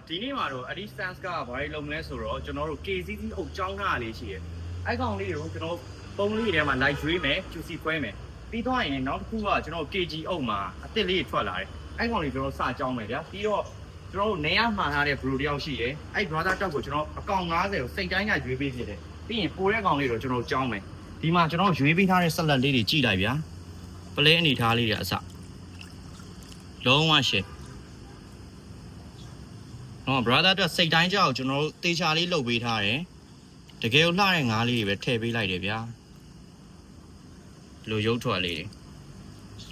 ဒီနေ့မှာတော့ distance ကဘာလို့လုံးလဲဆိုတော့ကျွန်တော်တို့ KCC အုပ်ကျောင်းသားလေးရှိတယ်။အဲ့ကောင်လေးကိုကျွန်တော်ပုံလေးထဲမှာ live ရွေးမယ် QC ခွဲမယ်။ပြီးတော့ရင်နောက်တစ်ခုကကျွန်တော် KG အုပ်မှာအစ်စ်လေးထွက်လာတယ်။အဲ့ကောင်လေးကျွန်တော်စကြောင်းမယ်ဗျာ။ပြီးတော့ကျွန်တော်တို့နေရမှာထားတဲ့ bro တယောက်ရှိတယ်။အဲ့ brother တောက်ကိုကျွန်တော်အကောင်90ကိုစိတ်တိုင်းကရွေးပေးဖြစ်တယ်။ပြီးရင်ပိုတဲ့ကောင်လေးတော့ကျွန်တော်ကြောင်းမယ်။ဒီမှာကျွန်တော်ရွေးပေးထားတဲ့ဆက်လက်လေးတွေကြည့်လိုက်ဗျာ။ပလဲအနေထားလေးတွေအစလုံးဝရှယ်နော် brother အတွက်စိတ်တိုင်းကြောက်ကျွန်တော်တို့တေချာလေးလှုပ်ပေးထားတယ်တကယ်ကိုလှတဲ့ငါးလေးတွေပဲထည့်ပေးလိုက်တယ်ဗျာလိုရုပ်ထွက်လေးတွေ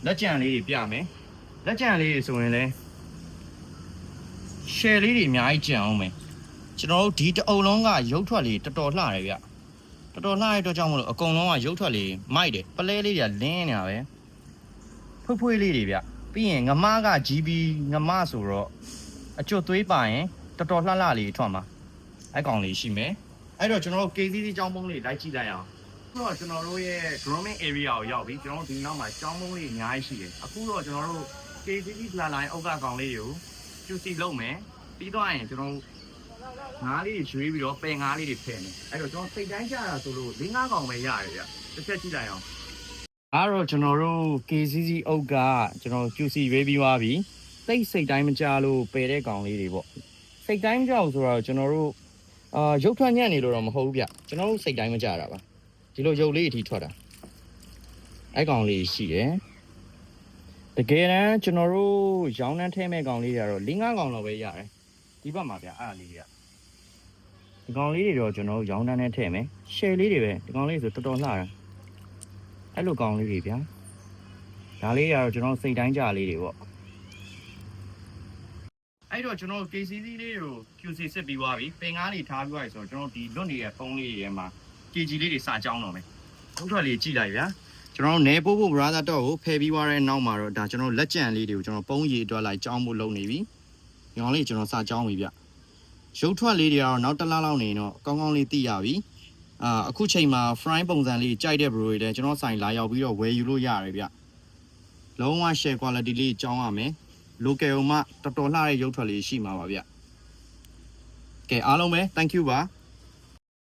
လက်ကြံလေးတွေပြမယ်လက်ကြံလေးတွေဆိုရင်လည်း share လေးတွေအများကြီးကြံအောင်မယ်ကျွန်တော်တို့ဒီတအုပ်လုံးကရုပ်ထွက်လေးတော်တော်လှတယ်ဗျတော်တော်လှတဲ့အတွက်ကြောင့်မလို့အကုန်လုံးကရုပ်ထွက်လေးမိုက်တယ်ပလဲလေးတွေကလင်းနေတာပဲဖွေးလေးတွေဗျပြီးရင်ငမားက GB ငမားဆိုတော့အကျွတ်သွေးပါရင်တော်တော်လှလှလေးထွက်မှာအဲ့ကောင်လေးရှိမယ်အဲ့တော့ကျွန်တော်တို့ KCC ကျောင်းပုံးလေးလိုက်ကြည့်လိုက်အောင်အခုတော့ကျွန်တော်တို့ရဲ့ drumming area ကိုရောက်ပြီကျွန်တော်တို့ဒီနောက်မှာကျောင်းပုံးလေးအများကြီးရှိတယ်အခုတော့ကျွန်တော်တို့ KCC လာလိုင်းအုတ်ကကောင်လေးတွေကို QC လုပ်မယ်ပြီးတော့ရင်ကျွန်တော်တို့ငါးလေးတွေရွေးပြီးတော့ပယ်ငါးလေးတွေဖယ်မယ်အဲ့တော့ကျွန်တော်စိတ်တိုင်းကြတာဆိုလို့၄-၅ကောင်ပဲရတယ်ဗျတစ်ချက်ကြည့်လိုက်အောင်အဲ့တော့ကျွန်တော်တို့ KCC အုတ်ကကျွန်တော် QC ရွေးပြီးသွားပြီစိတ်တိုင်းမကြလို့ပယ်တဲ့ကောင်လေးတွေပေါ့စိတ်တိုင်းမကြောက်ဆိုတော့ကျွန်တော်တို့ရုပ်ထွက်ညံ့နေလို့တော့မဟုတ်ဘူးဗျကျွန်တော်တို့စိတ်တိုင်းမကြတာပါဒီလိုရုပ်လေးအထိထွက်တာအဲ့ကောင်လေးရှိတယ်တကယ်တမ်းကျွန်တော်တို့ရောင်းနှန်းထဲမဲ့ကောင်လေးတွေကတော့၄-၅ကောင်လောက်ပဲရတယ်ဒီဘက်မှာဗျအဲ့အလေးတွေကဒီကောင်လေးတွေတော့ကျွန်တော်တို့ရောင်းနှန်းထဲထည့်မယ် share လေးတွေပဲဒီကောင်လေးဆိုတော်တော်လှတာအဲ့လိုကောင်လေးတွေဗျာဒါလေးတွေကတော့ကျွန်တော်စိတ်တိုင်းကြလေးတွေပေါ့အဲ့တော့ကျွန်တော် KCC လေးကို QC စစ်ပြီးသွားပြီပင်ကားလေးထားပြီးသွားပြီဆိုတော့ကျွန်တော်ဒီလွတ်နေတဲ့ဖုန်းလေးတွေထဲမှာ KG လေးတွေစကြောင်းတော့မယ်ထုတ်ထွက်လေးကြည့်လိုက်ဗျာကျွန်တော်နေပို့ဖို့ brother တော့ကိုဖယ်ပြီးသွားတဲ့နောက်မှာတော့ဒါကျွန်တော်လက်ကြံလေးတွေကိုကျွန်တော်ပုံးရည်အတွက်လိုက်ကြောင်းဖို့လုပ်နေပြီညောင်လေးကျွန်တော်စကြောင်းပြီဗျရုပ်ထွက်လေးတွေကတော့နောက်တစ်လလောက်နေတော့ကောင်းကောင်းလေးသိရပြီအခုချိန်မှာ fry ပုံစံလေးကြိုက်တဲ့ bro တွေလည်းကျွန်တော်ဆိုင်လာရောက်ပြီးတော့ဝယ်ယူလို့ရတယ်ဗျလုံးဝ share quality လေးကြောင်းရမယ်local မှာတော်တော်လှတဲ့ရုပ်ထွက်လေးရှိမှာပါဗျကဲအားလုံးပဲ thank you ပါ